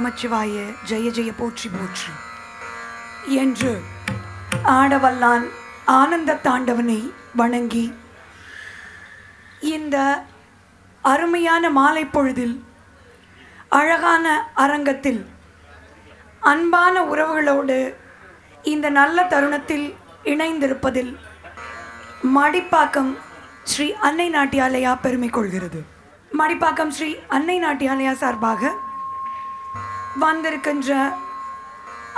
நமச்சிவாய ஜெய ஜெய போற்றி போற்றி என்று ஆடவல்லான் ஆனந்த தாண்டவனை வணங்கி இந்த அருமையான மாலை பொழுதில் அழகான அரங்கத்தில் அன்பான உறவுகளோடு இந்த நல்ல தருணத்தில் இணைந்திருப்பதில் மடிப்பாக்கம் ஸ்ரீ அன்னை நாட்டியாலயா பெருமை கொள்கிறது. மடிப்பாக்கம் ஸ்ரீ அன்னை நாட்டியாலயா சார்பாக வந்திருக்கின்ற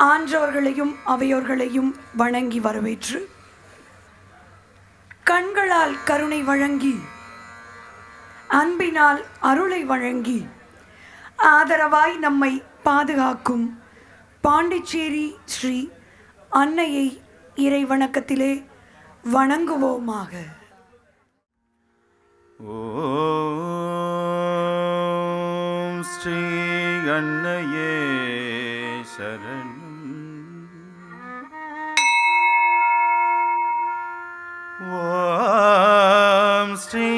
ஆன்றோர்களையும் அவையோர்களையும் வணங்கி வரவேற்று கண்களால் கருணை வழங்கி அன்பினால் அருளை வழங்கி ஆதரவாய் நம்மை பாதுகாக்கும் பாண்டிச்சேரி ஸ்ரீ அன்னையை இறை வணக்கத்திலே வணங்குவோமாக. ஓம் ஸ்ரீ அன்னையே சரணம். ஓம் ஸ்ரீ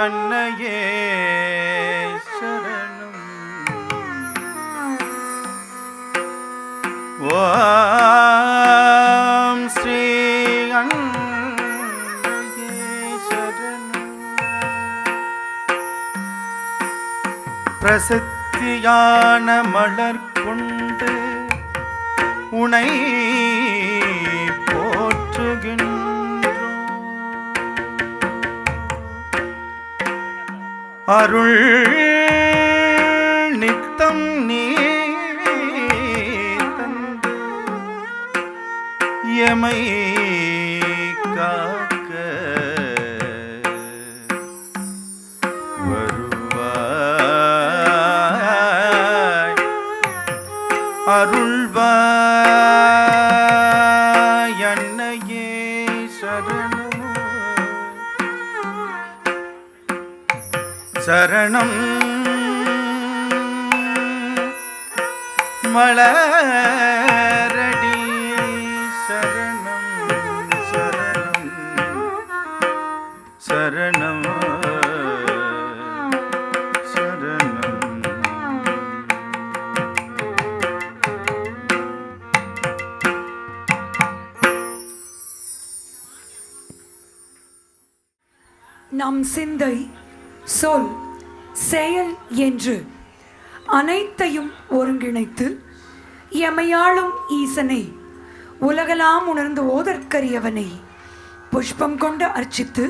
அன்னையே சரணம். ஓம் ஸ்ரீ அன்னையே சரணம். பிரசித்தியான மலர் கொண்டு உனை போற்றுகின்றோம். அருள் நித்தம் நீ தந்து எமை காக்க வருவாய். அருள்வாய் அன்னையே சரணம். சரணம் மலரடி சரணம். சரணம் சரணம் சரணம். நம் சிந்தை சொல் செயல் என்று அனைத்தையும் ஒருங்கிணைத்து எமையாளும் ஈசனை உலகலாம் உணர்ந்து ஓதற்கரியவனை புஷ்பம் கொண்டு அர்ச்சித்து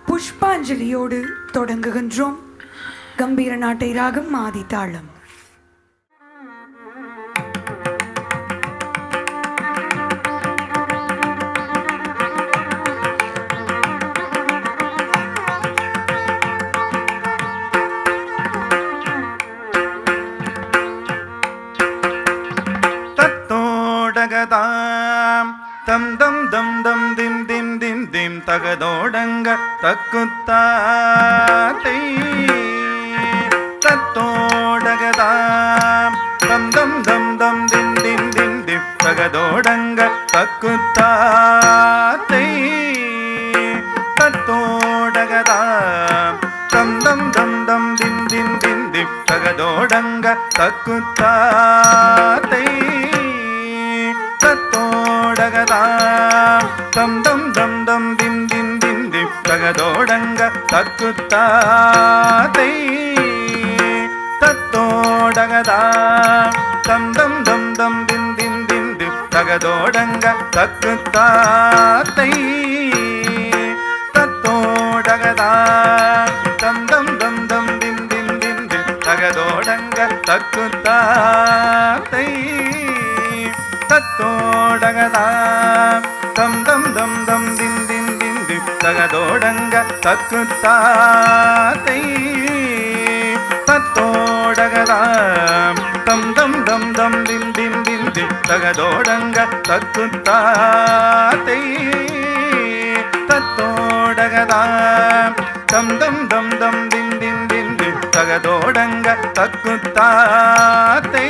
புஷ்பாஞ்சலியோடு தொடங்குகின்றோம். கம்பீர நாட்டை ராகம் ஆதி தாளம். தம் தம் தம் தம் திம் திம் திம் திம் தகதோடங்க தக்குத்தாத்தை. தத்தோடகதாம் தம் தம் தம் தம் திம் திம் திம் திம் தகதோடங்க தக்குத்தாத்தை. தத்தோடகதாம் தம் தம் தம் தம் திம் திம் திம் திம் தகதோடங்க தக்குத்தாத்தை. தத்தோடகதாம் தம் தம் தம் தம் திம் திம் திம் திம் தகதோடங்க தக்குத்தாத்தை. தத்தோடகதாம் தம் தம் தம் தம் திம் திம் திம் திம் தகதோடங்க தக்குத்தாத்தை. தத்தோடகதாம் தம் தம் தம் தம் திம் திம் திம் திம் தகதோடங்க தக்குத்தாத்தை. தத்தோடகதாம் தம் தம் தம் தம் திம் திம் திம் திம் தகதோடங்க தக்குத்தாத்தை. தத்தோடகதாம் தம் தம் தம் தம் திம் திம் திம் திம் தகதோடங்க தக்குத்தாத்தை. தத்தோடகதாம் தம் தம் தம் தம் Thiem Thiem Thiem Thiem தகதோடங்க தக்குத்தாத்தை.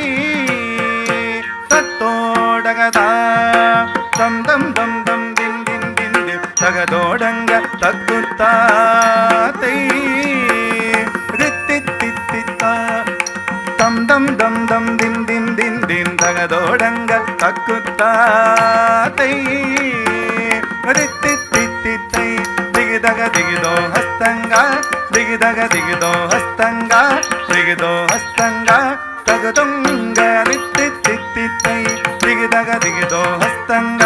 தத்தோடகதாம் தம் தம் தம் தம் Thiem Thiem Thiem Thiem தகதோடங்க தக்குத்தாத்தை. ரித்தித்தித்தித்தா தம் தம் தம் தக்குத்தாத்தை தித்தித்தித்தை திகிதக திகிதோ ஹஸ்தங்க திகிதக திகிதோ ஹஸ்தங்க திகிதோ ஹஸ்தங்க தகுதுங்க தித்தித்தித்தை திகிதக திகிதோ ஹஸ்தங்க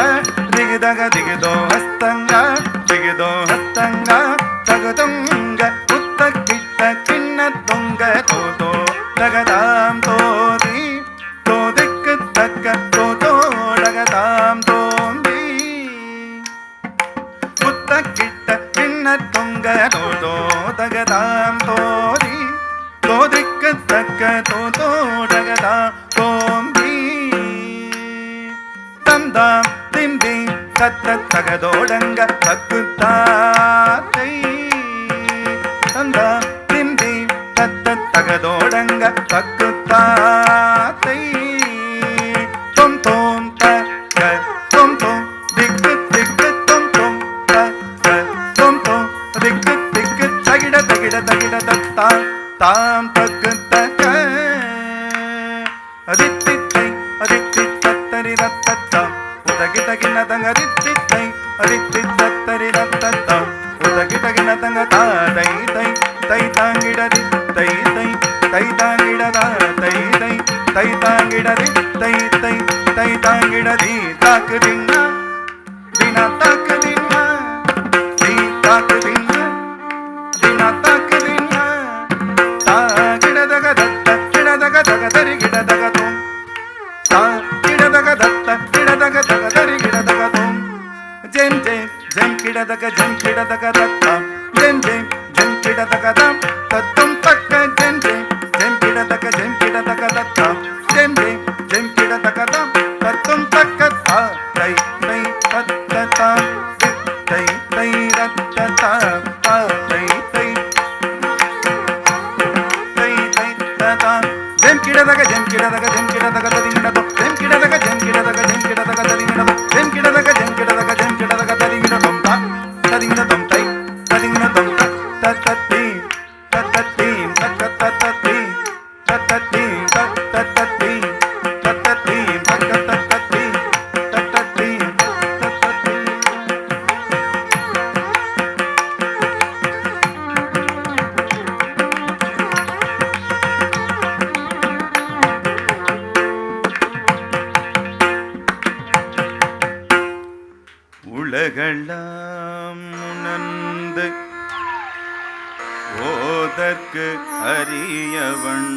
திகிதக திகிதோ ஹஸ்தங்க திகிதோ ஹஸ்தங்க தகுதுங்க புத்த கிட்ட சின்ன தொங்க தோதோ தகதாம் தோதி தோதிக்கு தக்க தோதோ டகதாம் தோந்தி புத்த கிட்ட சின்ன தொங்க தோதோ தகதாம் தோதி தோதிக்கு தக்க தோதோ டகதாம் தோந்தி தந்தாம் திந்தி தத்த தகதோடங்க தக்குத்தாத்தை தந்தாம் திந்தி தத்த தகதோடங்க தக்குத்தாத்தை தொம் தோம் தக்க தொம் தோம் திக்கு திக்கு தொம் தோம் தக்க தொம் தோம் திக்கு திக்கு தகிட தகிட தகிட தத்தா தாம் தக்கு தக்க அதித்தித்தை அதித்தி தத்தரி ரத்தத்தாம் உதகி தகின தங்க அதித்தித்தை அதித்தி தத்தரி ரத்தத்தாம் உதகி தகின தங்க தாதை தை தை தாங்கிடதி தை தை தை தாங்கிடதா தை தை தை தாங்கிடதி தை தை தை தாங்கிடதி தாக்கு தின்னா தினா தாக்கு தின்னா தி தாக்கு தின்னா தினா தாக்கு தின்னா தாகிடதக தத்த கிடதக தக தரி கிடதக தோம் தா கிடதக தத்த கிடதக தக தரி கிடதக தோம் ஜெம் ஜெம் ஜெம் கிடதக தத்த ஜெம் ஜெம் ஜெம் கிடதக தம் தத்தும் தக்க ஜெம் ஜெம் ஜெம் கிடதக தத்த ஜெம் ஜெம் ஜெம் கிடதக தம் தத்தும் தக்க தா தை தை தத்த தா தை தை ரத்த தா தா தை தை தை தை தா ஜெம் கிடதக ததிங்கடதோ ஜெம் கிடதக ததிங்கடதோ ஜெம் கிடதக ததிங்கடதம் தா ததிங்கடதம் தை ததிங்கடதம் தத்தத்தி தத்தத்தி தக்கத்தத்தி தத்தத்தி தத்தத்தி தத்தத்தி தக்கத்தத்தி தத்தத்தி தத்தத்தி உலகெல்லாம் உணர்ந்து ஓதற்கு அறியவன்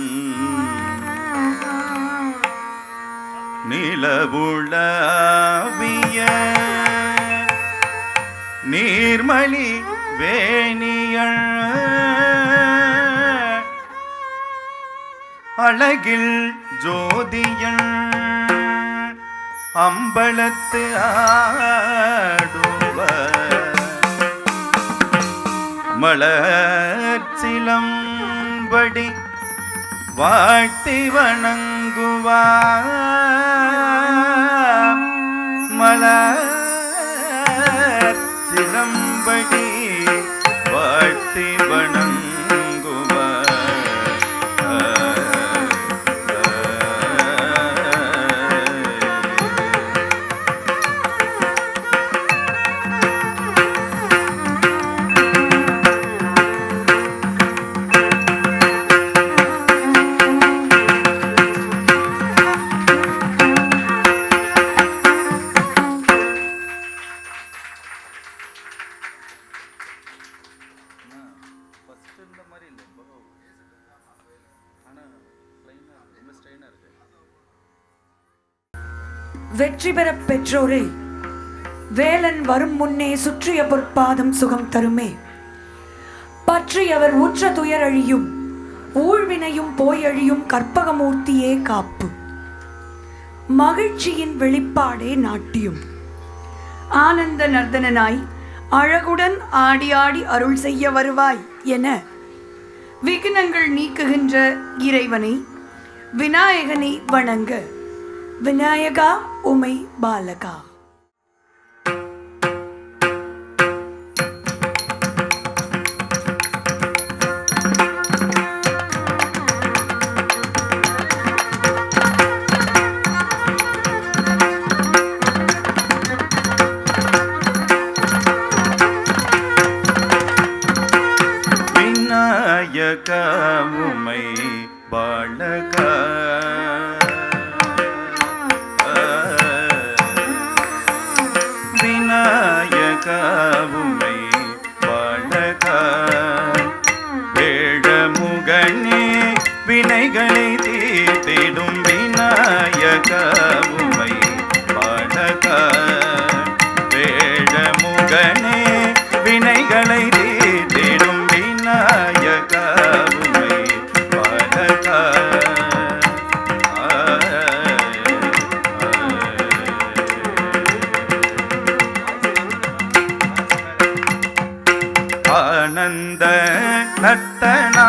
நிலவுளாவிய நீர்மலி வேணியள் அழகில் ஜோதியள் அம்பலத்து ஆடுவ மலர்ச்சிலம்படி வாழ்த்தி வணங்குவார் மலர்ச்சிலம்படி வாழ்த்தி வணங்குவார் வெற்றி பெற பெற்றோரை வேலன் வரும் முன்னே சுற்றிய பொற்பாதம் சுகம் தருமே. பற்றியவர் உற்ற துயரழியும் ஊழ்வினையும் போயழியும் கற்பகமூர்த்தியே காப்பு. மகிழ்ச்சியின் வெளிப்பாடே நாட்டியம். ஆனந்த நர்தனனாய் அழகுடன் ஆடி ஆடி அருள் செய்ய வருவாய் என விக்னங்கள் நீக்குகின்ற இறைவனை விநாயகனை வணங்க விநாயகா உமை பாலகா. உமை பாலக விநாயக உமை பாலக வேழமுகனே வினைகளை தீர்த்திடும் விநாயக உமை பாலக வேழமுகனே வினைகளை தீர்த்திடும் விநாயக உமை பாலக ஆனந்த நர்த்தனா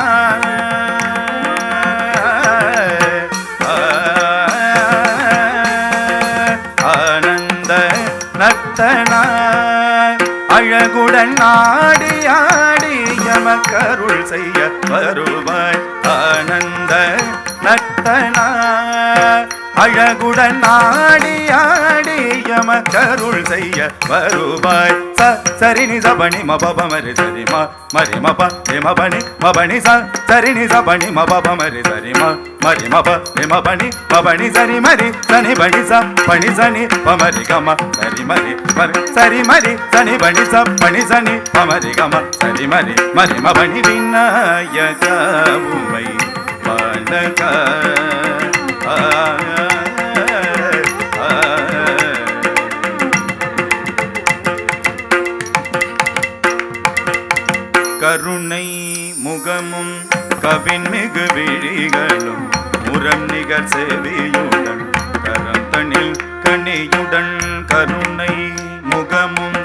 ஆனந்த நர்த்தனா அழகுடன் ஆடி ஆடி எமக்கருள் செய்ய வருவாய் ஆனந்த நர்த்தனா அழகுடன் ஆடி ஆடி எமக்கருள் செய்ய வருவாய் சரிணி சபணி மபப மரி சரி மரி மப மபணி மபணி சரிணி சபணி மபப மரி சரி மரி மப மபணி மபணி சரி மரி சனி பணி பணி சனி பமரி கம சரி மரி சரி மரி சனி பணி பணி சனி பமரி கம சரி மரி மரி மபணி விநாயக உமை பாலக கருணை முகமும் கவின் மிகு விழிகளும் முரம் நிகர் செவியுடன் கரம் தனில் கனியுடன் கருணை முகமும்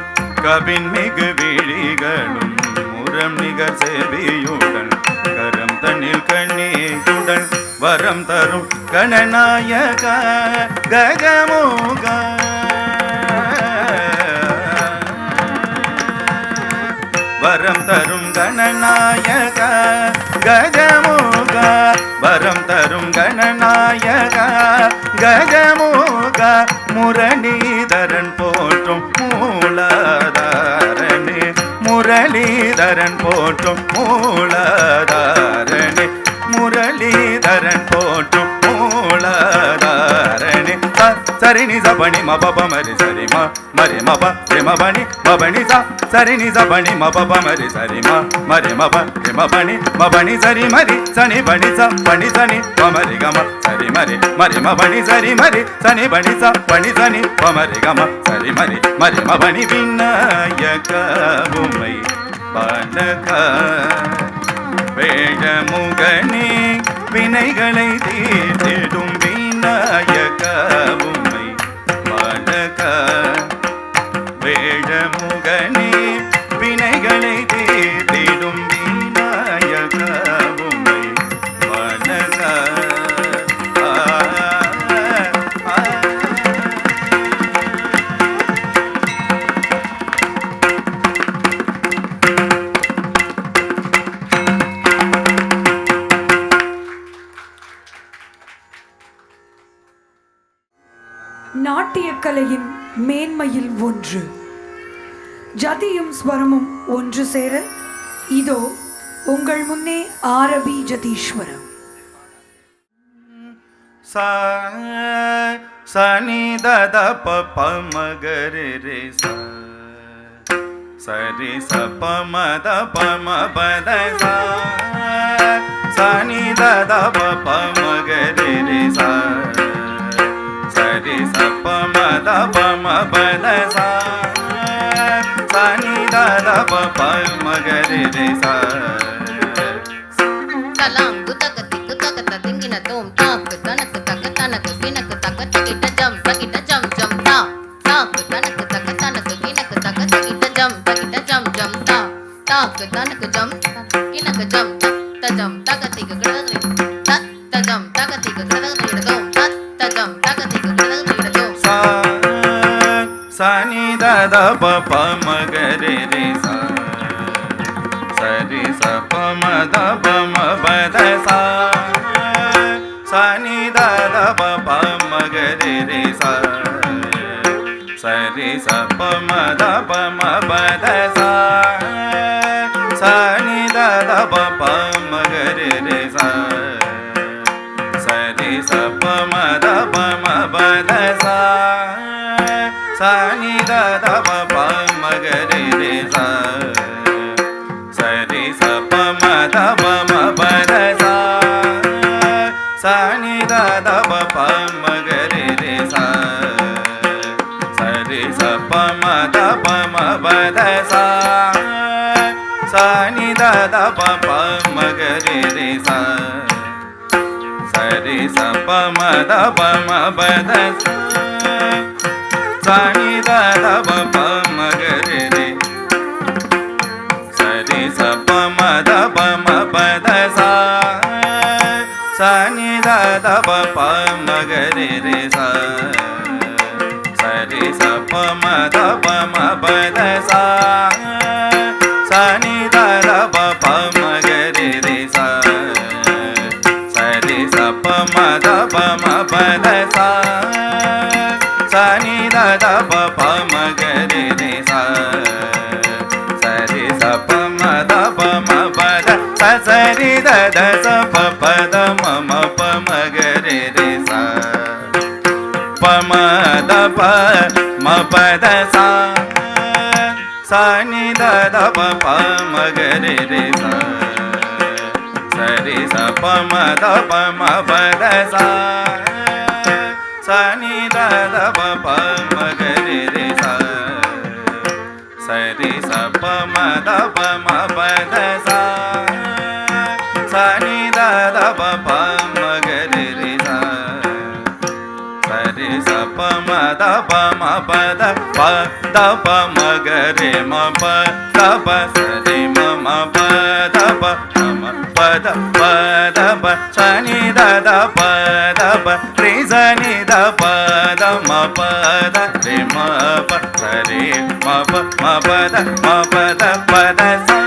கவின் மிகு விழிகளும் முரம் நிகர் செவியுடன் கரம் தனில் கனியுடன் வரம் தரும் கணநாயக கஜமுக வரம் தரும் கணநாயக கஜமுக வரம் தரும் கணநாயக கஜமுக முரளிதரன் போற்றும் மூலாதாரனே முரளிதரன் போற்றும் மூலாதாரனே முரளிதரன் போற்றும் மூலாதாரனே சரிணி சபணி மபப மரி சரி மரி மப மபணி மபணி சரிணி சபணி மபப மரி சரி மரி மப மபணி மபணி சரி மரி சனி பணி பணி சனி பமரி கம சரி மரி மரி மபணி சரி மரி சனி பணி பணி சனி பமரி கம சரி மரி மரி மபணி விநாயக உமை பாலக வேழமுகனே வினைகளை தீர்த்திடும் விநாயக உமை பாலக வேழமுகனே வினைகளை தீர்த்திடும் விநாயக உமை பாலக நாட்டியக்கலையின் மேன்மையில் ஒன்று ஜதியும் ஸ்வரமும் ஒன்று சேர இதோ உங்கள் முன்னே ஆரபி ஜதீஸ்வரம். சனி தத ப மகரி ரே சரி சப மத பம பத சனி தத ப மகரி ரே சரி சப மத பம பத சனி தத ப மகரி ரே தலாங்கு தகதிக்கு தகத திங்கின தோம் தாக்கு தனக்கு தக தனக்கு கிணக்கு தக தகிட்ட ஜம் தகிட்ட ஜம் ஜம் தா தாக்கு தனக்கு தக தனக்கு கிணக்கு தக தகிட்ட ஜம் தா தாக்கு தனக்கு ஜம் கிணக்கு ஜம் த ஜம் தகதிக்கு கிடது த ஜம் தகதிக்கு கிடது இடதோம் த ஜம் தகதிக்கு கிடது இடதோம் சனி தத ப மகரி ரே சரி சப மத பம பத சனி தத ப மகரி ரே சரி சப மத பம பத சனி தத ப மகரி சனி தத ப மகரி ரே சா சரி சப மத பம பத சா சனி தத ப மகரி ரே சா சரி சப மத பம பத சா சனி தத ப மகரி ரே சா சரி சப மத பம பத சனி தத ப மகரி ரே சரி சப மத பம பத சா சனி தத ப மகரி ரே சா சரி சப மத பம பத சா சனி தத ப மகரி ரே சா சரி சப மத பம பத சா சனி தத ப மகரி ரே சா சரி சப மத பம பத சரி தத சப பத மம ப மகரி ரே சா பம த ப ம பத சா சனி தத ப மகரி ரே சா சரி சப மத பம பத சா சனி தத ப மகரி ரே சா சரி சப மத பம பத சா சனி தத ப மகரி ரே சா சரி சப மத பம பத ப த ப மகரி ம ப த ப சரி மம பத ப மம பத பத ப சனி தத பத ப ரே சனி த பத ம பத ரே ம ப சரி ம ப ம பத ம பத பத ச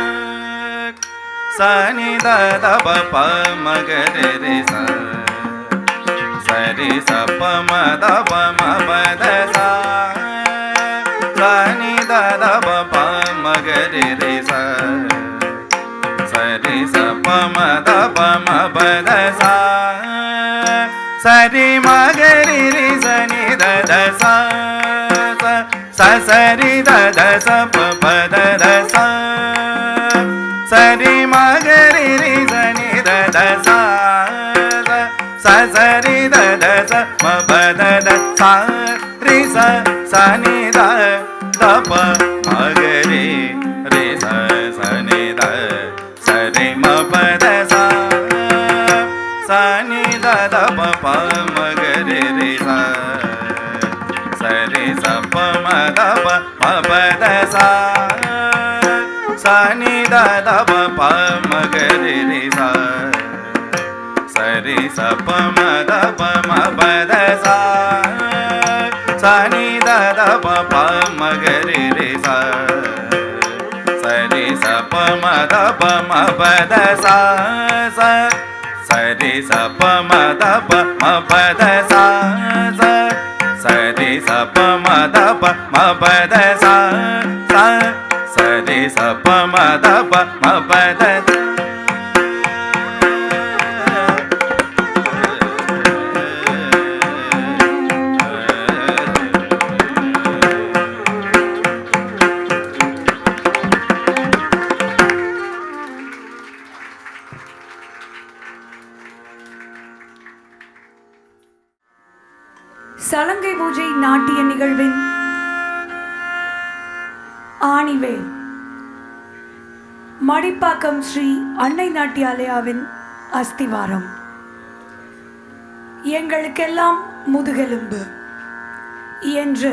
சனி தத ப மகரி ரே சா சரி சப மத பம பத சா சனி தத ப மகரி ரே சா சரி சப மத பம பத சா சரி மகரி ரே சனி தத சா சரி தத சப பத சா சரி மகரி ரே சனி தத சா சரி தத ச ம பத த சா ரே ச சனி த த ப மகரி ரே ச சனி த சரி ம பத சா சனி த ப மகரி ரே ச சரி ச ப ம த ப ம பத சா சனி த ப மகரி ரே சா சரி சப மத பம பத சா சனி தத ப மகரி ரே சா சரி சப மத பம பத சா சரி சப மத பம பத சா சரி சப மத பம பத சா சரி சப மத பம பத சலங்கை பூஜை நாட்டிய நிகழ்வின் ஆணிவேல் மடிப்பாக்கம் ஸ்ரீ அன்னை நாட்டியாலயாவின் அஸ்திவாரம். எங்களுக்கெல்லாம் முதுகெலும்பு என்று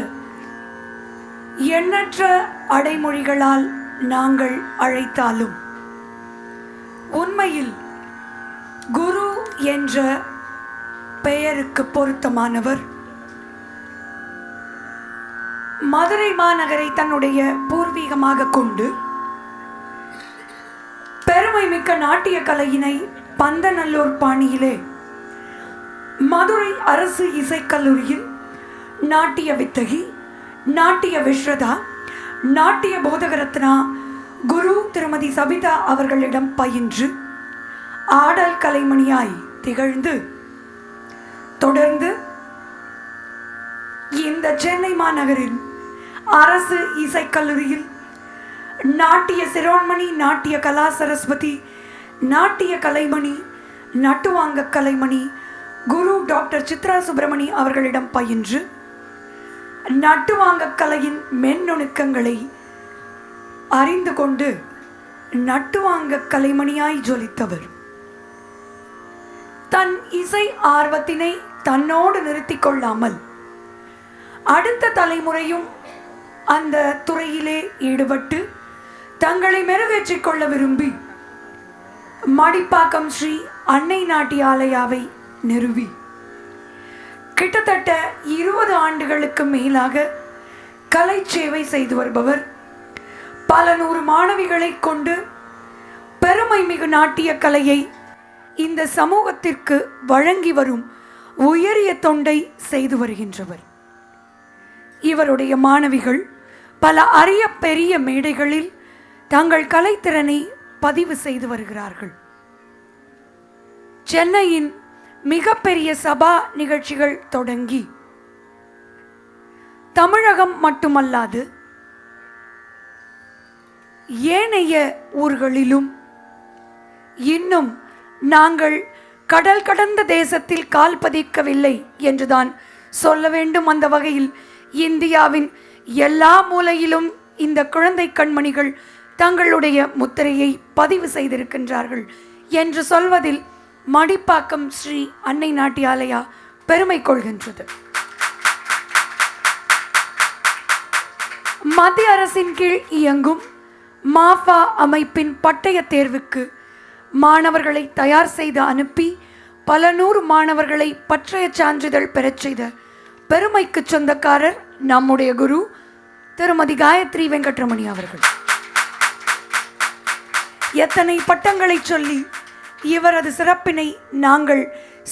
எண்ணற்ற அடைமொழிகளால் நாங்கள் அழைத்தாலும் உண்மையில் குரு என்ற பெயருக்கு பொருத்தமானவர் மதுரை மாநகரை தன்னுடைய பூர்வீகமாக கொண்டு பெருமை மிக்க நாட்டிய கலையினை பந்தநல்லூர் பாணியிலே மதுரை அரசு இசைக்கல்லூரியில் நாட்டிய வித்தகி, நாட்டிய விஸ்ரதா, நாட்டிய போதகரத்னா குரு திருமதி சபிதா அவர்களிடம் பயின்று ஆடல் கலைமணியாய் திகழ்ந்து தொடர்ந்து இந்த சென்னை மாநகரில் அரசு இசைக்கல்லூரியில் நாட்டிய சிரோன்மணி, நாட்டிய கலா சரஸ்வதி, நாட்டிய கலைமணி, நட்டுவாங்க கலைமணி குரு டாக்டர் சித்ரா சுப்பிரமணி அவர்களிடம் பயின்று நட்டுவாங்க கலையின் மென்நுணுக்கங்களை அறிந்து கொண்டு நட்டுவாங்க கலைமணியாய் ஜொலித்தவர். தன் இசை ஆர்வத்தினை தன்னோடு நிறுத்திக் கொள்ளாமல் அடுத்த தலைமுறையும் அந்த துறையிலே ஈடுபட்டு தங்களை மெருகேற்றிக் கொள்ள விரும்பி மடிப்பாக்கம் ஸ்ரீ அன்னை நாட்டியாலயாவை நிறுவி கிட்டத்தட்ட 20 ஆண்டுகளுக்கு மேலாக கலை சேவை செய்து வருபவர். பல நூறு மாணவிகளை கொண்டு பெருமை மிகு நாட்டிய கலையை இந்த சமூகத்திற்கு வழங்கி வரும் உயரிய தொண்டை செய்து வருகின்றவர். இவருடைய மாணவிகள் பல அரிய பெரிய மேடைகளில் தங்கள் கலைத்திறனை பதிவு செய்து வருகிறார்கள். சென்னையின் மிகப்பெரிய சபா நிகழ்ச்சிகள் தொடங்கி தமிழகம் மட்டுமல்லாது ஏனைய ஊர்களிலும் இன்னும் நாங்கள் கடல் கடந்த தேசத்தில் கால் பதிக்கவில்லை என்றுதான் சொல்ல வேண்டும். அந்த வகையில் இந்தியாவின் எல்லா மூலையிலும் இந்த குழந்தை கண்மணிகள் தங்களுடைய முத்திரையை பதிவு செய்திருக்கின்றார்கள் என்று சொல்வதில் மடிப்பாக்கம் ஸ்ரீ அன்னை நாட்டியாலயா பெருமை கொள்கின்றது. மத்திய அரசின் கீழ் இயங்கும் மாஃபா அமைப்பின் பட்டய தேர்வுக்கு மாணவர்களை தயார் செய்து அனுப்பி பல நூறு மாணவர்களை பட்டய சான்றிதழ் பெறச் செய்த பெருமைக்கு சொந்தக்காரர் நம்முடைய குரு திருமதி காயத்ரி வெங்கட்ரமணி அவர்கள். எத்தனை பட்டங்களை சொல்லி இவரது சிறப்பினை நாங்கள்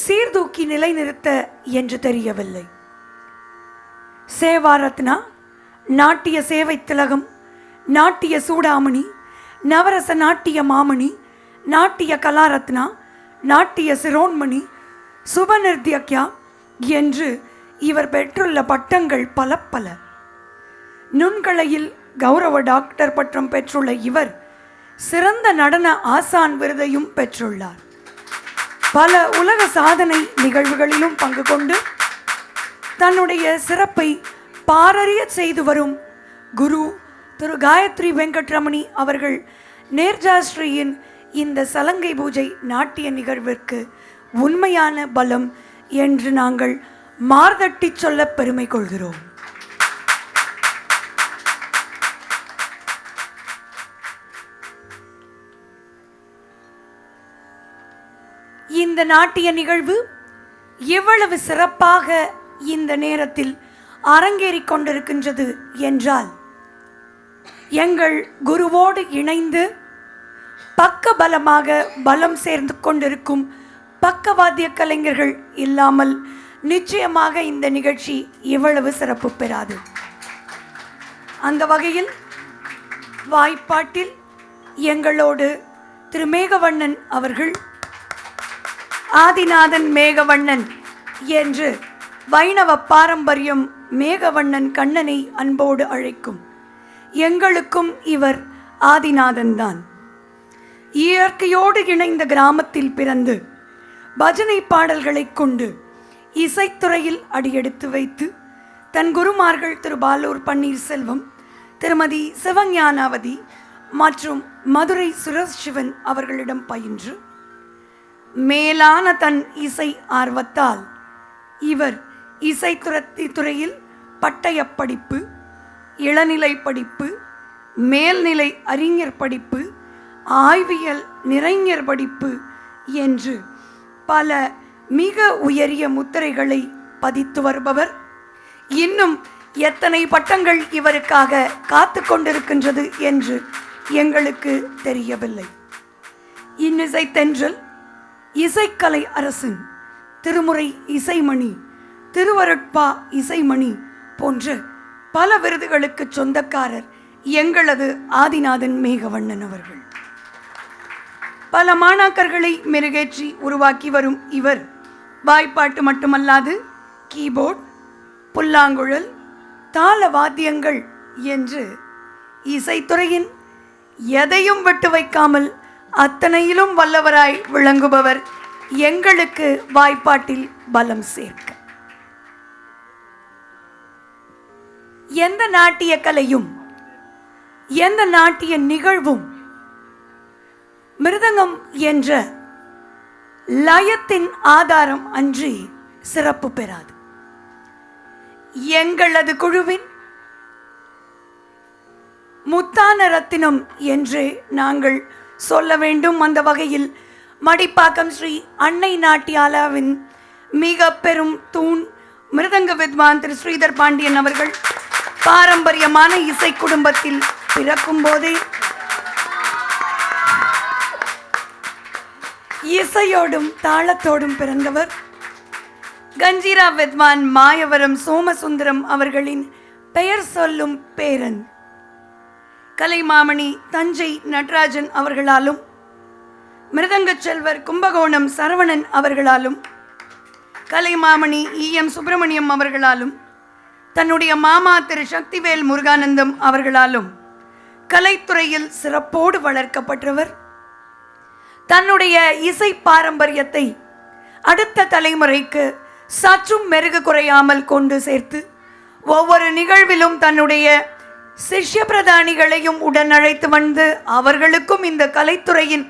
சீர்தூக்கி நிலைநிறுத்த என்று தெரியவில்லை. சேவாரத்னா, நாட்டிய சேவை திலகம், நாட்டிய சூடாமணி, நவரச நாட்டிய மாமணி, நாட்டிய கலாரத்னா, நாட்டிய சிரோன்மணி, சுபநிர்த்யக்யா என்று இவர் பெற்றுள்ள பட்டங்கள் பல பல. நுண்கலையில் கௌரவ டாக்டர் பட்டம் பெற்றுள்ள இவர் சிறந்த நடன ஆசான் விருதையும் பெற்றுள்ளார். பல உலக சாதனை நிகழ்வுகளிலும் பங்கு கொண்டு தன்னுடைய சிறப்பை பாரறிய செய்து வரும் குரு திரு காயத்ரி வெங்கட்ரமணி அவர்கள் நேர்ஜாஸ்ரீயின் இந்த சலங்கை பூஜை நாட்டிய நிகழ்விற்கு உண்மையான பலம் என்று நாங்கள் மார்தட்டி சொல்ல பெருமை கொள்கிறோம். இந்த நாட்டிய நிகழ்வு எவ்வளவு சிறப்பாக இந்த நேரத்தில் அரங்கேறிக் கொண்டிருக்கின்றது என்றால், எங்கள் குருவோடு இணைந்து பக்க பலமாக பலம் சேர்ந்து கொண்டிருக்கும் பக்கவாத்திய கலைஞர்கள் இல்லாமல் நிச்சயமாக இந்த நிகழ்ச்சி இவ்வளவு சிறப்பு பெறாது. அந்த வகையில் வாய்ப்பாட்டில் எங்களோடு திரு மேகவண்ணன் அவர்கள், ஆதிநாதன் மேகவண்ணன் என்று வைணவ பாரம்பரியம் மேகவண்ணன் கண்ணனை அன்போடு அழைக்கும். எங்களுக்கும் இவர் ஆதிநாதன் தான். இயற்கையோடு இணைந்த கிராமத்தில் பிறந்து பஜனை பாடல்களை கொண்டு இசைத்துறையில் அடியெடுத்து வைத்து தன் குருமார்கள் திரு பாலூர் பன்னீர்செல்வம், திருமதி சிவஞானாவதி மற்றும் மதுரை சுரேஷ் சிவன் அவர்களிடம் பயின்று மேலான தன் இசை ஆர்வத்தால் இவர் இசைத்துறையில் பட்டய படிப்பு, இளநிலை படிப்பு, மேல்நிலை அறிஞர் படிப்பு, ஆய்வியல் நிறைஞர் படிப்பு என்று பல மிக உயரிய முத்திரைகளை பதித்து வருபவர். இன்னும் எத்தனை பட்டங்கள் இவருக்காக காத்து கொண்டிருக்கின்றது என்று எங்களுக்கு தெரியவில்லை. இன்னிசை தென்றல், இசைக்கலை அரசின் திருமுறை இசைமணி, திருவருட்பா இசைமணி போன்ற பல விருதுகளுக்கு சொந்தக்காரர் எங்களது ஆதிநாதன் மேகவண்ணன் அவர்கள். பல மாணாக்கர்களை மெருகேற்றி உருவாக்கி வரும் இவர் வாய்ப்பாட்டு மட்டுமல்லாது கீபோர்ட், புல்லாங்குழல், தாள வாத்தியங்கள் என்று இசைத்துறையின் எதையும் விட்டு வைக்காமல் அத்தனையிலும் வல்லவராய் விளங்குபவர் எங்களுக்கு வாய்ப்பாட்டில் பலம் சேர்க்க. எந்த நாட்டிய கலையும் எந்த நாட்டிய நிகழ்வும் மிருதங்கம் என்ற லயத்தின் ஆதாரம் அன்றி சிறப்பு பெறாது. எங்களது குழுவின் முத்தான ரத்தினம் என்றே நாங்கள் சொல்ல வேண்டும். அந்த வகையில் மடிப்பாக்கம் ஸ்ரீ அன்னை நாட்டியாலாவின் மிக பெரும் தூண் மிருதங்க வித்வான் திரு ஸ்ரீதர் பாண்டியன் அவர்கள் பாரம்பரியமான இசை குடும்பத்தில் பிறக்கும் போதே இசையோடும் தாளத்தோடும் பிறந்தவர். கஞ்சிரா வித்வான் மாயவரம் சோமசுந்தரம் அவர்களின் பெயர் சொல்லும் பேரன் கலைமாமணி தஞ்சை நடராஜன் அவர்களாலும், மிருதங்க செல்வர் கும்பகோணம் சரவணன் அவர்களாலும், கலைமாமணி EM சுப்பிரமணியம் அவர்களாலும், தன்னுடைய மாமா திரு சக்திவேல் முருகானந்தம் அவர்களாலும் கலைத்துறையில் சிறப்போடு வளர்க்கப்பட்டவர். தன்னுடைய இசை பாரம்பரியத்தை அடுத்த தலைமுறைக்கு சற்றும் மெருகு குறையாமல் கொண்டு சேர்த்து ஒவ்வொரு நிகழ்விலும் தன்னுடைய சிஷ்ய பிரதானிகளையும் உடன் அழைத்து வந்து அவர்களுக்கும் இந்த கலைத்துறையின்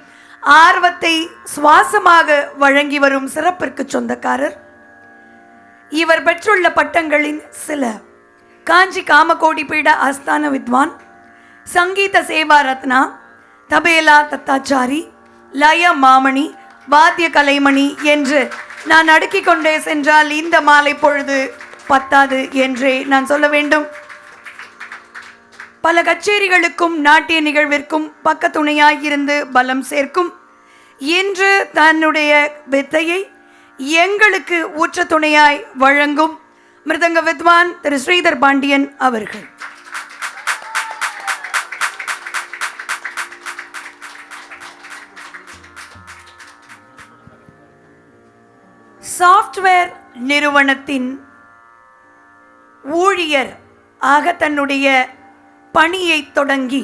ஆர்வத்தை சுவாசமாக வழங்கி வரும் சிறப்பிற்கு சொந்தக்காரர். இவர் பெற்றுள்ள பட்டங்களின் சில: காஞ்சி காமகோடி பீட ஆஸ்தான வித்வான், சங்கீத சேவா ரத்னா, தபேலா தத்தாச்சாரி, லய மாமணி, வாத்திய கலைமணி என்று நான் அடுக்கிக் கொண்டே சென்றால் இந்த மாலை பொழுது பத்தாது என்றே நான் சொல்ல வேண்டும். பல கச்சேரிகளுக்கும் நாட்டிய நிகழ்விற்கும் பக்க துணையாயிருந்து பலம் சேர்க்கும். இன்று தன்னுடைய வித்தையை எங்களுக்கு ஊற்ற துணையாய் வழங்கும் மிருதங்க வித்வான் திரு ஸ்ரீதர் பாண்டியன் அவர்கள். சாஃப்ட்வேர் நிறுவனத்தின் ஊழியர் ஆக தன்னுடைய பணியை தொடங்கி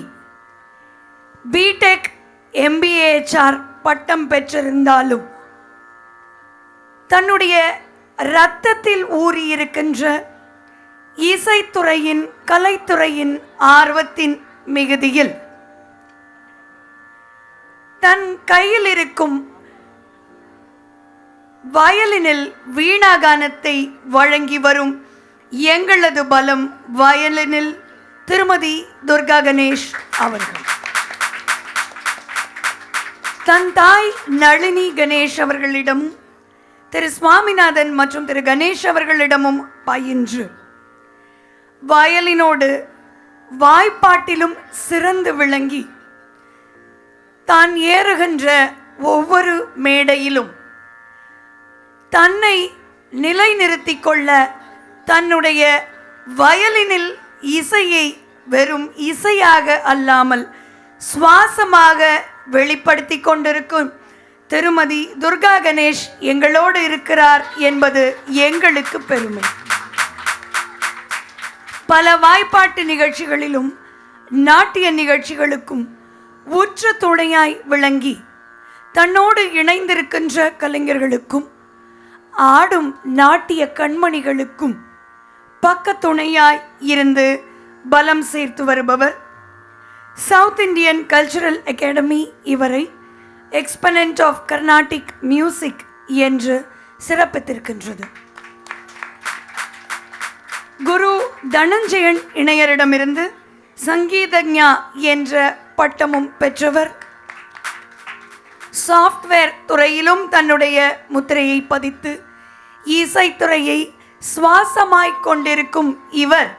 பிடெக் MBAHR பட்டம் பெற்றிருந்தாலும் தன்னுடைய இரத்தத்தில் ஊறியிருக்கின்ற இசைத்துறையின் கலைத்துறையின் ஆர்வத்தின் மிகுதியில் தன் கையில் இருக்கும் வயலினில் வீணாகானத்தை வழங்கி வரும் எங்களது பலம் வயலினில் திருமதி துர்கா கணேஷ் அவர்கள். தன் தாய் நளினி கணேஷ் அவர்களிடமும் திரு சுவாமிநாதன் மற்றும் திரு கணேஷ் அவர்களிடமும் பயின்று வயலினோடு வாய்ப்பாட்டிலும் சிறந்து விளங்கி தான் ஏறுகின்ற ஒவ்வொரு மேடையிலும் தன்னை நிலைநிறுத்திக் கொள்ள தன்னுடைய வயலினில் இசையை வெறும் இசையாக அல்லாமல் சுவாசமாக வெளிப்படுத்தி கொண்டிருக்கும் திருமதி துர்கா கணேஷ் எங்களோடு இருக்கிறார் என்பது எங்களுக்கு பெருமை. பல வாய்ப்பாட்டு நிகழ்ச்சிகளிலும் நாட்டிய நிகழ்ச்சிகளுக்கும் உற்ற துணையாய் விளங்கி தன்னோடு இணைந்திருக்கின்ற கலைஞர்களுக்கும் ஆடும் நாட்டிய கண்மணிகளுக்கும் பக்க துணையாய் இருந்து பலம் சேர்த்து வருபவர். சவுத் இந்தியன் கல்ச்சுரல் அகாடமி இவரை எக்ஸ்பனன்ட் ஆஃப் கர்நாடிக் மியூசிக் என்று சிறப்பித்திருக்கின்றது. குரு தனஞ்சயன் இணையரிடமிருந்து சங்கீதஞா என்ற பட்டமும் பெற்றவர். சாஃப்ட்வேர் துறையிலும் தன்னுடைய முத்திரையை பதித்து இசைத்துறையை சுவாசமாய் கொண்டிருக்கும் இவர்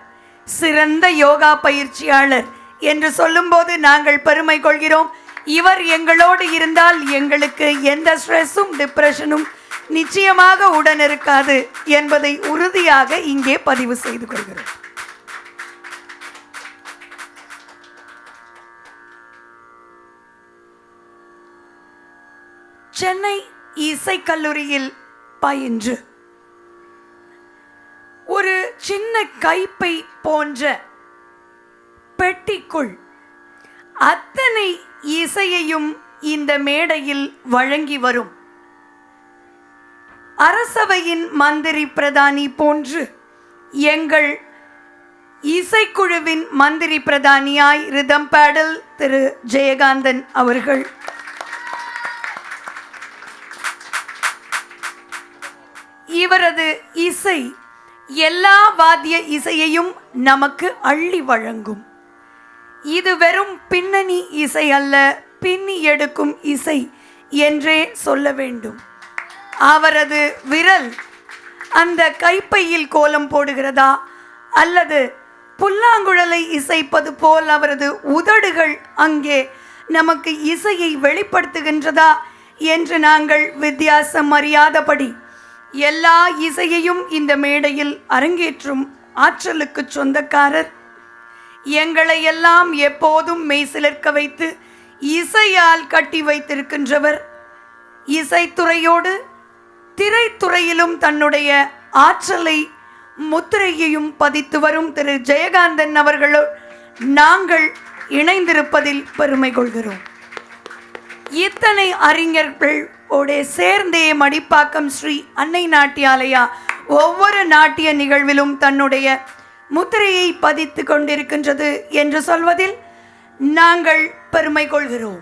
சிறந்த யோகா பயிற்சியாளர் என்று சொல்லும்போது நாங்கள் பெருமை கொள்கிறோம். இவர் எங்களோடு இருந்தால் எங்களுக்கு எந்த ஸ்ட்ரெஸ்ஸும் டிப்ரெஷனும் நிச்சயமாக உடன் இருக்காது என்பதை உறுதியாக இங்கே பதிவு செய்து கொள்கிறோம். சென்னை இசைக்கல்லூரியில் பயின்று ஒரு சின்ன கைப்பை போன்ற பெட்டிக்குள் அத்தனை இசையையும் இந்த மேடையில் வழங்கி வரும் அரசவையின் மந்திரி பிரதானி போன்று எங்கள் இசைக்குழுவின் மந்திரி பிரதானியாய் ரிதம் பேடல் திரு ஜெயகாந்தன் அவர்கள், இவரது இசை எல்லா வாத்திய இசையையும் நமக்கு அள்ளி வழங்கும். இது வெறும் பின்னணி இசை அல்ல, பின்னி எடுக்கும் இசை என்றே சொல்ல வேண்டும். அவரது விரல் அந்த கைப்பையில் கோலம் போடுகிறதா அல்லது புல்லாங்குழலை இசைப்பது போல் அவரது உதடுகள் அங்கே நமக்கு இசையை வெளிப்படுத்துகின்றதா என்று நாங்கள் வித்தியாசம் அறியாதபடி எல்லா இசையையும் இந்த மேடையில் அரங்கேற்றும் ஆற்றலுக்கு சொந்தக்காரர், எங்களை எல்லாம் எப்போதும் மெய்சிலிர்க்க வைத்து இசையால் கட்டி வைத்திருக்கின்றவர், இசைத்துறையோடு திரைத்துறையிலும் தன்னுடைய ஆற்றலை முத்திரையையும் பதித்து வரும் திரு ஜெயகாந்தன் அவர்களோ நாங்கள் இணைந்திருப்பதில் பெருமை கொள்கிறோம். இத்தனை அறிஞர்களோட சேர்ந்தே மடிப்பாக்கம் ஸ்ரீ அன்னை நாட்டியாலயா ஒவ்வொரு நாட்டிய நிகழ்விலும் தன்னுடைய முத்திரையை பதித்து கொண்டிருக்கின்றது என்று சொல்வதில் நாங்கள் பெருமை கொள்கிறோம்.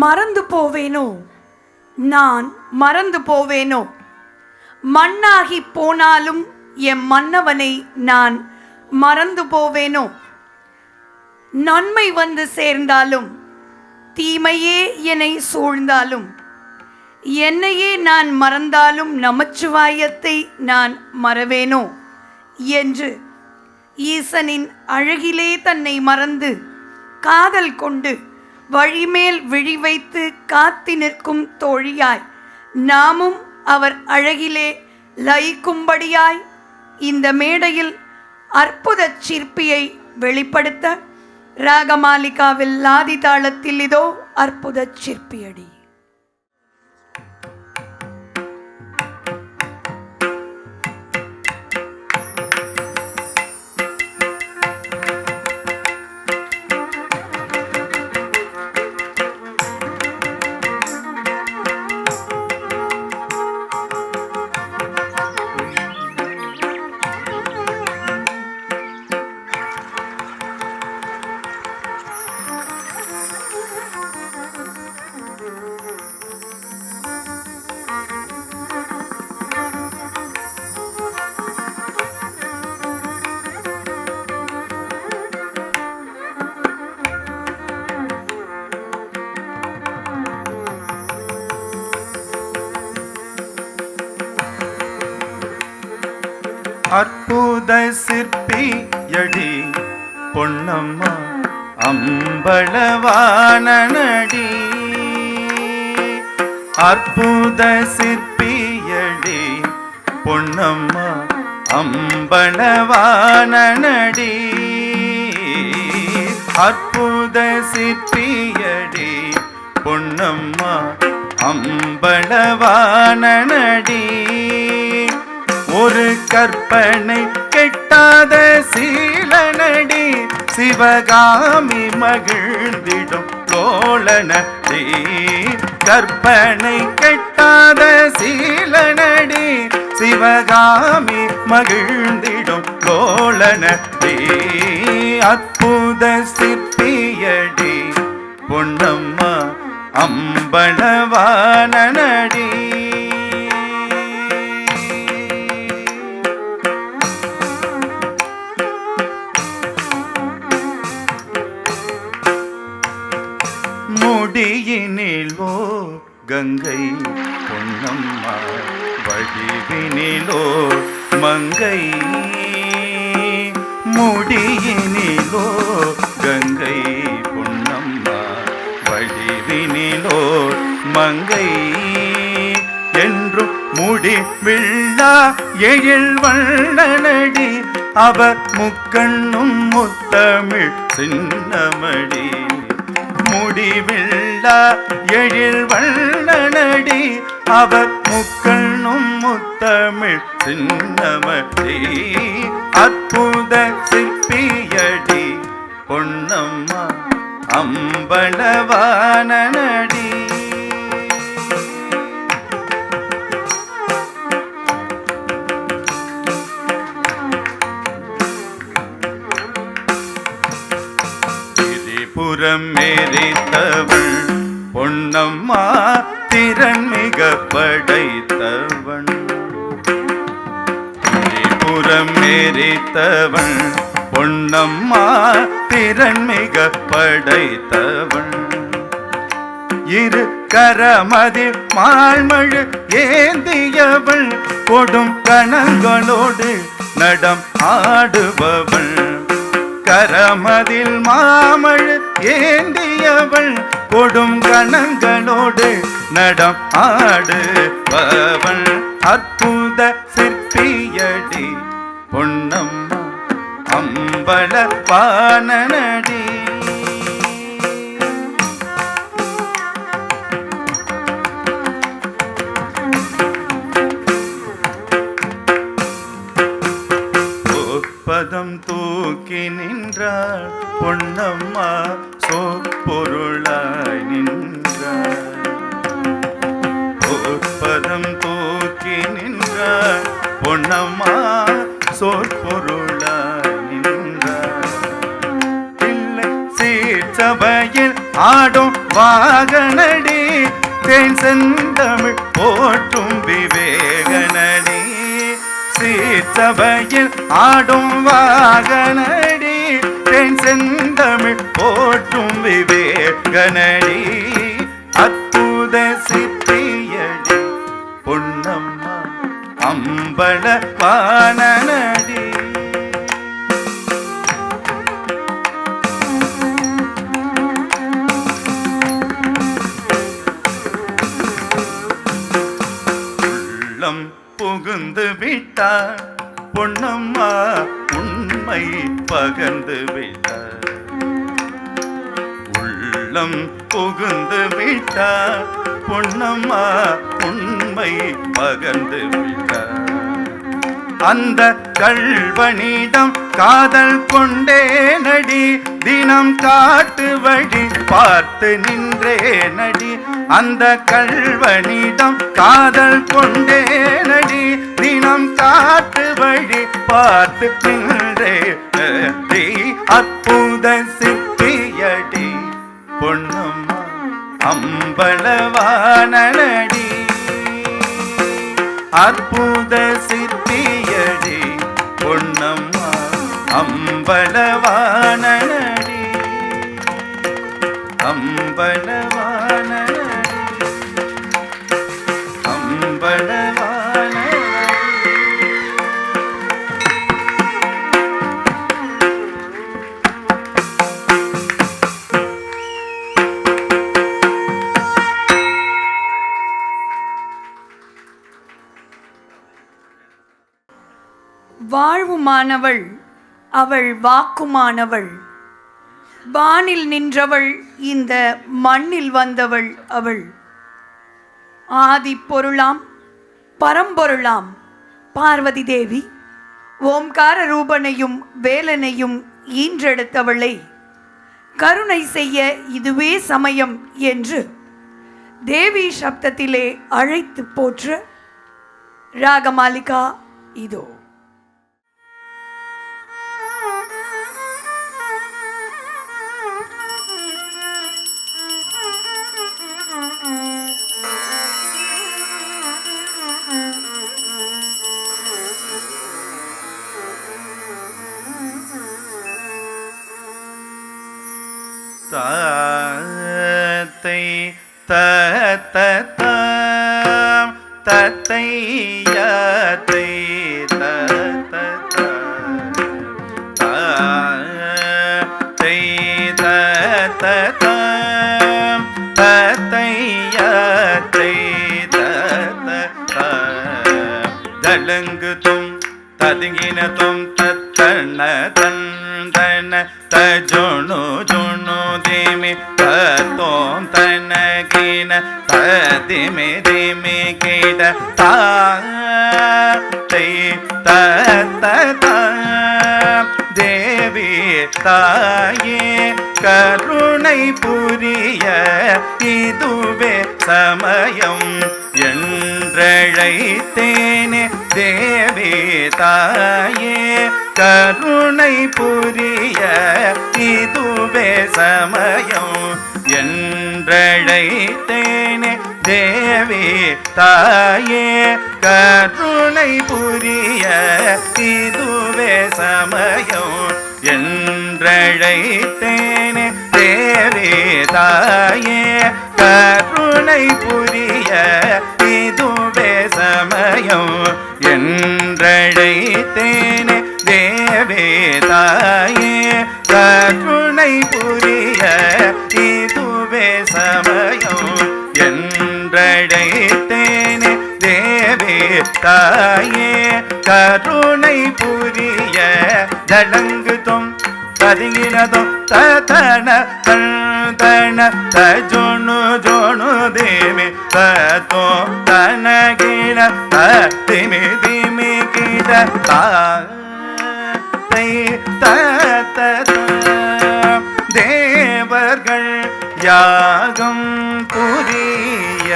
மறந்து போவேனோ, நான் மறந்து போவேனோ, மண்ணாகி போனாலும் என் மன்னவனை நான் மறந்து போவேனோ, நன்மை வந்து சேர்ந்தாலும் தீமையே என்னை சூழ்ந்தாலும் என்னையே நான் மறந்தாலும் நமச்சிவாயத்தை நான் மறவேனோ என்று ஈசனின் அழகிலே தன்னை மறந்து காதல் கொண்டு வழிமேல் விழி வைத்து காத்து நிற்கும் தோழியாய் நாமும் அவர் அழகிலே லயிக்கும்படியாய் இந்த மேடையில் அற்புத சிற்பியை வெளிப்படுத்த ராகமாலிகாவில் ஆதி தாளத்தில் இதோ அற்புத சிற்பியடி. அற்புத சிற்பியடி பொன்னம்மா அம்பளவானடி, அற்புத சிற்பியடி பொன்னம்மா அம்பளவானடி, அற்புத சிற்பியடி பொன்னம்மா அம்பளவானடி, ஒரு கற்பனை கெட்டாத சீலனடி, சிவகாமி மகிழ்ந்திடும் தோழனடி, கற்பனை கெட்டாத சீலனடி, சிவகாமி மகிழ்ந்திடும் தோழனடி, அற்புத சிற்பியடி பொன்னம்மா அம்பளவானடி. முடியினிலோ கங்கை பொன்னம்மா, வடிவினிலோ மங்கை, முடியினிலோ கங்கை பொன்னம்மா, வடிவினிலோ மங்கை, என்றும் முடிவில்லா எழில் வண்ணனடி, அவர் முக்கண்ணும் முத்தமிழ் சின்னமடி, முடிவில் இல்லா எழில் வண்ணனடி அவர் முக்கண்ணும் முத்தமிழ் சின்னமடி அற்புத சிற்பியடி பொன்னம்மா அம்பலவானனடி திரிபுரம் மேரித்தவள் பொன்னம்மா திறன் மிக படைத்தவன் திரிபுரம் மேரித்தவன் பொன்னம்மா திறன் மிக படைத்தவன் இரு கரமதில் மால்மழு ஏந்தியவள் கொடும் கணங்களோடு நடம் ஆடுபவள் கரமதில் மாமழு ஏந்தியவள் கொடும் கணங்களோடு நடம் ஆடுபவள் அற்புத சிற்பியடி பொன்னம்மா அம்பலவானனடி பதம் தூக்கி நின்றாள் பொன்னம்மா சொற்பொருளாய் நின்றாள் பதம் தூக்கி நின்றாள் பொன்னம்மா சொற்பொருளாய் நின்றாள் இல்லை சீர்சபையில் ஆடும் வாகனடி தேன் செந்தமிழ் போற்றும் விவேகனடி சீர்சபையில் ஆடும் வாகனடி தேன் செந்தமிழ் போற்றும் விவேகனடி அற்புத சிற்பியடி பொன்னம்மா அம்பலவானனடி உள்ளம் புகுந்து விட்டார் பொன்னம்மா உண்மை பகர்ந்து விட்டார் உள்ளம் புகுந்து விட்டார் பொன்னம்மா உண்மை பகர்ந்து விட்டார் அந்த கள்வனிடம் காதல் கொண்டே நடி தினம் காட்டு வழி பார்த்து நின்றே நடி அந்த கள்வனிடம் காதல் கொண்டே நடி தினம் காட்டு வழி பார்த்து நின்றே நடி அற்புத சிற்பியடி பொன்னம்மா அம்பலவானனடி அற்புத சிற்பியடி பொன்னம்மா அம்பலவானனடி அம்பலவானனடி அம்பலவானனடி வாழ்வுமானவள் அவள் வாக்குமானவள் வானில் நின்றவள் இந்த மண்ணில் வந்தவள் அவள் ஆதி பொருளாம் பரம்பொருளாம் பார்வதி தேவி ஓம்கார ரூபனையும் வேலனையும் ஈன்றெடுத்தவளை கருணை செய்ய இதுவே சமயம் என்று தேவி சப்தத்திலே அழைத்து போற்ற ராகமாலிகா இதோ. தத்தை தத்தம் தத்தை யாத்தை தத்தை தத்தம் தத்தை யாத்தை தலங்கு தும் ததுங்கின தும் தத்தன தந்தன தஜுணு ஜுணு தேமி தோம் தனகின ததிமி திமி கிட தை தத்த தேவி தாயே கருணை புரிய இதுவே சமயம் என்றழைத்தேனே தேவி தாயே கருணை புரிய இதுவே சமயம் என்றழைத்தேனே தேவி தாயே கருணை புரிய இதுவே சமயம் என்றழைத்தேனே தேவி தாயே கருணை புரிய இதுவே சமயம் என்றழைத்தேனே தேவி தாயே கருணை புரிய இதுவே சமயம் என்றழைத்தேனே தேவி தாயே கருணை புரிய தளங்குதும் ததிங்கினதும் தன தன தஜொணு ஜொணு தேவி தோ தனகின திமி திமி கிட தை தத்த தேவர்கள் யாகம் புரிய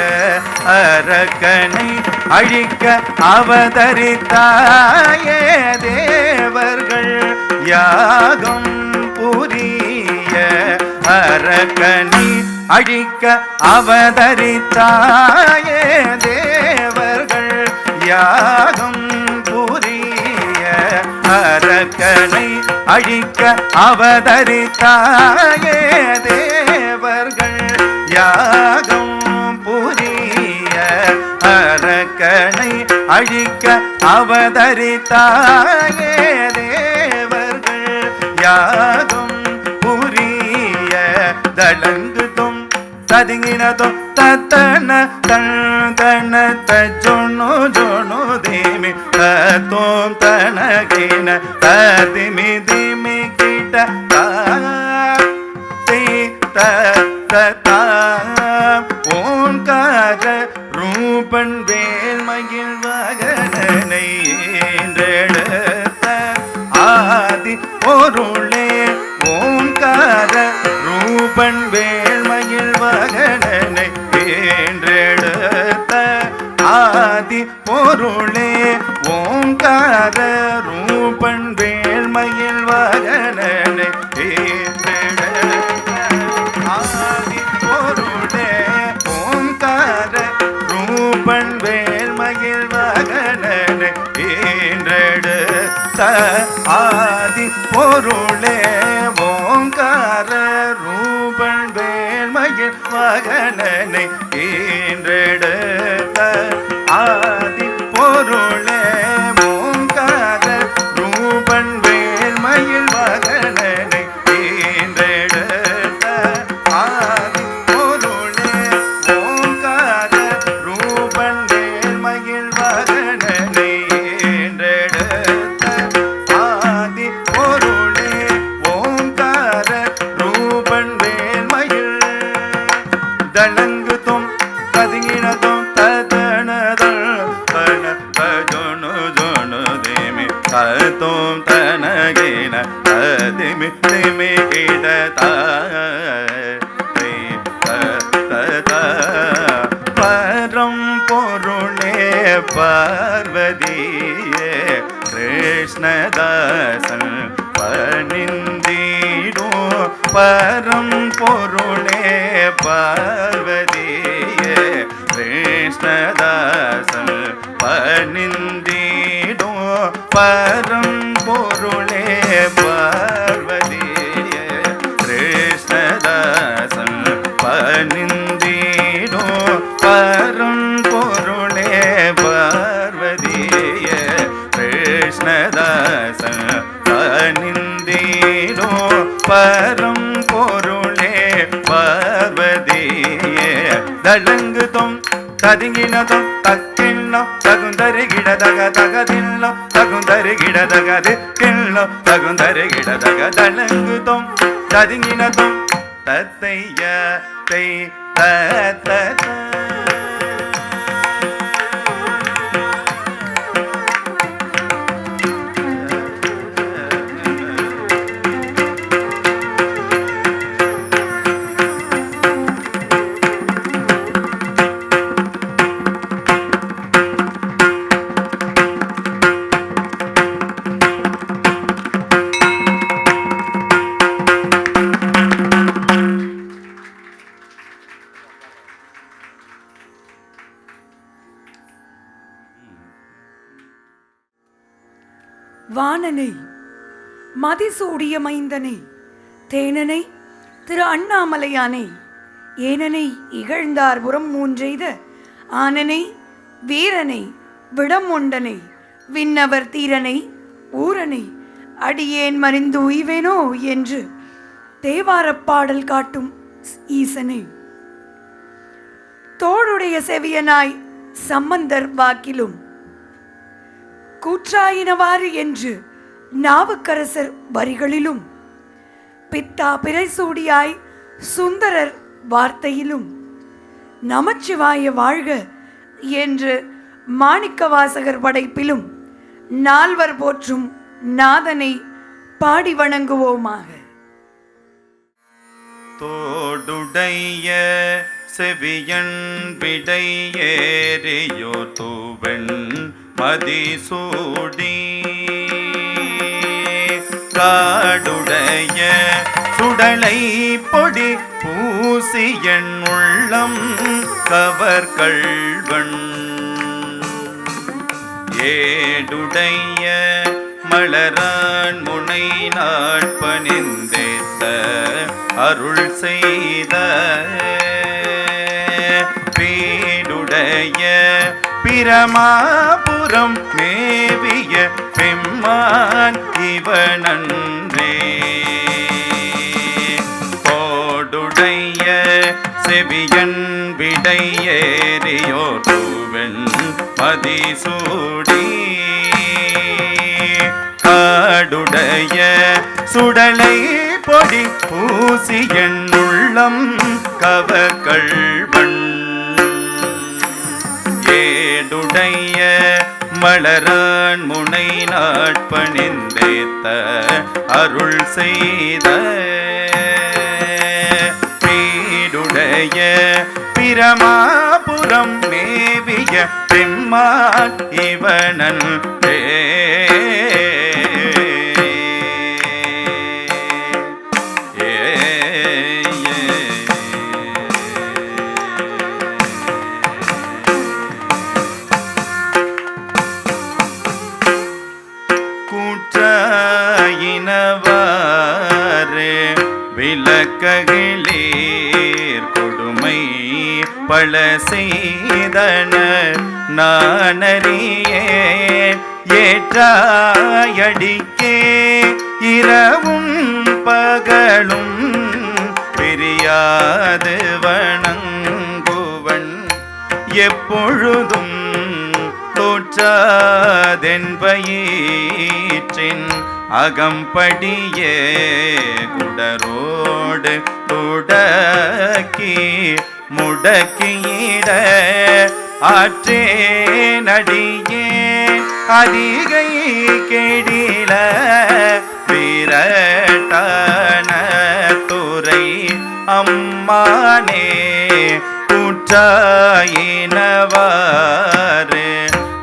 அரக்கனை அழிக்க அவதரித்தாயே தேவர்கள் யாகம் புரிய அரக்கனை அழிக்க அவதரித்தாயே தேவர்கள் யாகம் புரிய அரக்கனை அழிக்க அவதரித்தாயே தேவர்கள் யாகம் புரிய அரக்கனை அழிக்க அவதரித்தாயே தேவர்கள் யாகம் புரிய தளங்குதும் ததிங்கினதும் தத்தன தன தஜொணு ஜொணு தேமி தோம் தனகின ததிமி திமி கிட்ட ஓங்கார ரூபன் வேல்மயில் வகனை ஆதி பொருளே ஓங்கார ரூபன் வேல்மயில் வகனை என்றெடுத்த ஆதி பொருளே ஓங்கார ரூபன் வேல்மயில் வகனை ஆதி பொருளே ஓங்கார ரூபன் வேல்மயில் வகனை என்றெடுத்த ஆதி பொருளே ஓங்கார ரூபன் வேல்மயில் வகனை என்றெடுத்த ஆதி பொருளே ஓங்கார ரூபன் வேல்மயில் வகனை என்றெடுத்த ஆதி பொருளே ஓங்கார ரூபன் வேல்மயில் வகனை என்றெடுத்த ஆதி பொருளே ஓங்கார ரூபன் வேல்மயில் தளங்குதும் ததிங்கினதும் ததனதல் தன தஜொணு ஜொணு தேமி தோம் தனகின ததிமி திமி கிட பரம் பொருளே பார்வதியே கிருஷ்ணதாசன் பணிந்தீடோ பரம் பொருளே பார்வதியே கிருஷ்ணதாசன் பணிந்தீடோ பரம் பொருளே பார்வதியே கிருஷ்ணதாசன் பணிந்தீடோ பரம் பொருளே பார்வதியே கிருஷ்ணதாசன் பணிந்தீடோ பரம் பொருளே பார்வதியே தளங்குதும் ததிங்கினதும் தக்கிண்ணோ தகுந்தருகிடதக தகதில்லோ தகுந்தருகிடதக திக்கில்லோ தகுந்தருகிடதக தளங்குதும் ததிங்கினதும் தத்தைய தை த வாணனை மதிசூடிய மைந்தனை தேனனை திரு அண்ணாமலையானை ஏனனை இகழ்ந்தார் புறம் மூன்றெய்த ஆனனை வீரனை விடம் ஒண்டனை விண்ணவர் தீரனை ஊரனை அடியேன் மறிந்து உய்வேனோ என்று தேவாரப் பாடல் காட்டும் ஈசனை தோளுடைய செவியனாய் சம்பந்தர் வாக்கிலும் கூற்றாயினவாறு என்று நாவுக்கரசர் வரிகளிலும் பித்தா பிறைசூடியாய் சுந்தரர் வார்த்தையிலும் நமச்சிவாய வாழ்க என்று மாணிக்கவாசகர் படைப்பிலும் நால்வர் போற்றும் நாதனை பாடி வணங்குவோமாக. தோடுடைய செவியன் விடை ஏறியோ தூவெண் மதிசூடி காடுடைய சுடலை பொடி பூசியன் உள்ளம் கவர்கள்வன் ஏடுடைய மலரான் முனை நாட்பணிந்தேத்த அருள் செய்த வீடுடைய பிரமாபுரம் மேவிய பெம்மான் இவனன்றே கோடுடைய செவியன் விடை ஏறியோ தூவெண் மதிசூடி காடுடைய சுடலை பொடி பூசியன் உள்ளம் கவர்கள்வன் ஏடுடைய மலரான் முனை நாட்பணிந்தேத்த அருள் செய்த வீடுடைய பிரமாபுரம் மேவிய பெம்மான் இவனன் விளக்ககிலீர் கொடுமை பல செய்தனர் நானறியேன் ஏற்றாயடிக்கே இரவும் பகலும் பிரியாது வணங்குவன் எப்பொழுதும் தோற்றாதென்பயிற்றின் அகம்படியே குடரோடு துடக்கி முடக்கியிட ஆற்றே நடியே அதிகை கெடில விரட்டான துறை அம்மானே கூற்றாயினவாறு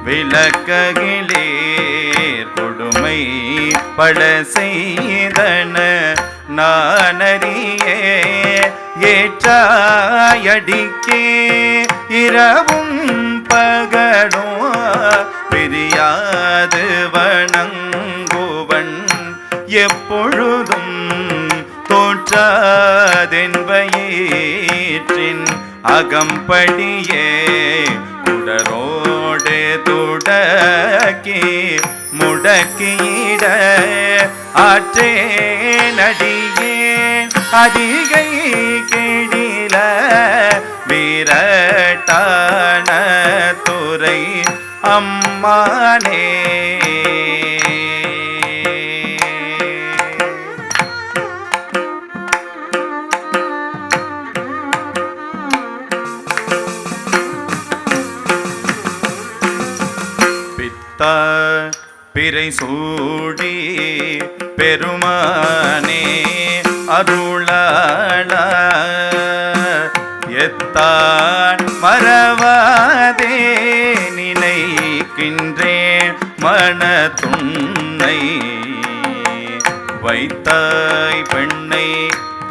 விளக்ககிலீர் கொடுமை பட செய்தன நானறியே ஏற்றாயடிக்கே இரவும் பகலும் பிரியாது வணங்குவன் எப்பொழுதும் தோற்றாதென்பயிற்றின் அகம்படியே குடரோடு துடக்கி முடக்கியிட ஆற்றே நடியே அதிகை கெடில விரட்டான துறை அம்மானே சூடி பெருமானே அருளாள எத்தான் மறவாதே நினைக்கின்றேன் மனத்துன்னை வைத்தாய் பெண்ணை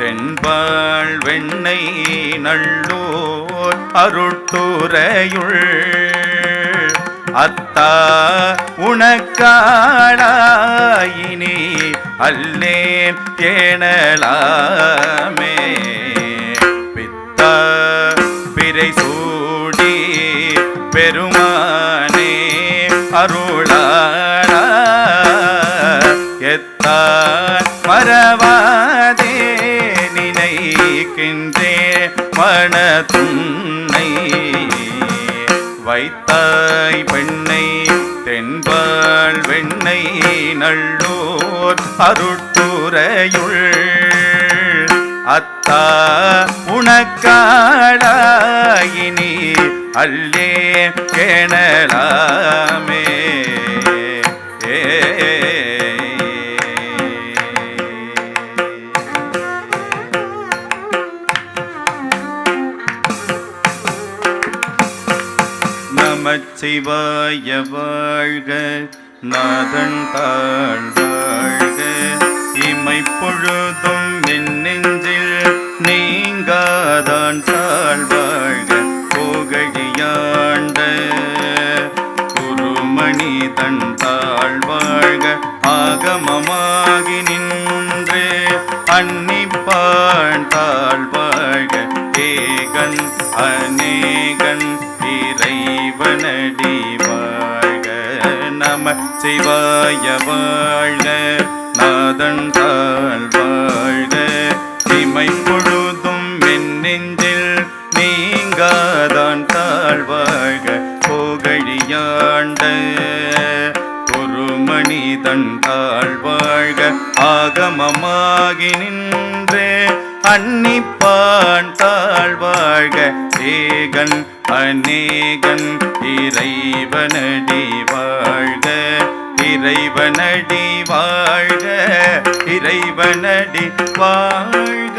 தென்பாள் வெண்ணை நல்லோர் அருட்டுரையுள் அத்தா உனக்காளாயினி அல்லேன் தேனலாமே பித்தா பிறை சூடி பெருமானே அருளாள எத்தான் மறவாதே நினைக்கின்றே மனத்துன்னை வைத்தாய் பெண்ணை தென்பாள் வெண்ணை நல்லோர் அருட்டுரையுள் அத்தா உனக்காளாயினி அல்லே கேணலாமே நமச்சிவாய வாழ்க நாதன் தாழ் வாழ்க இமைப்பொழுதும் என் நெஞ்சில் நீங்காதான் தாழ் வாழ்க புகழியாண்ட குருமணி தன் தாழ் வாழ்க ஆகமமாகி நின்று அன்னிப்பான் தாழ் வாழ்க ஏகன் அநேகன் இறைவனடி வாழ்க நம சிவாய வாழ்க நாதன் தாழ் வாழ்க இமை பொழுதும் என் நெஞ்சில் நீங்காதான் தாழ் வாழ்க புகழியாண்ட பொறுமணி தன் தாழ் வாழ்க ஆகமமாகி நின்றே அன்னிப்பான் தாழ் வாழ்க ஏகன் அநேகன் இறைவனடி வாழ்க இறைவனடி வாழ்க இறைவனடி வாழ்க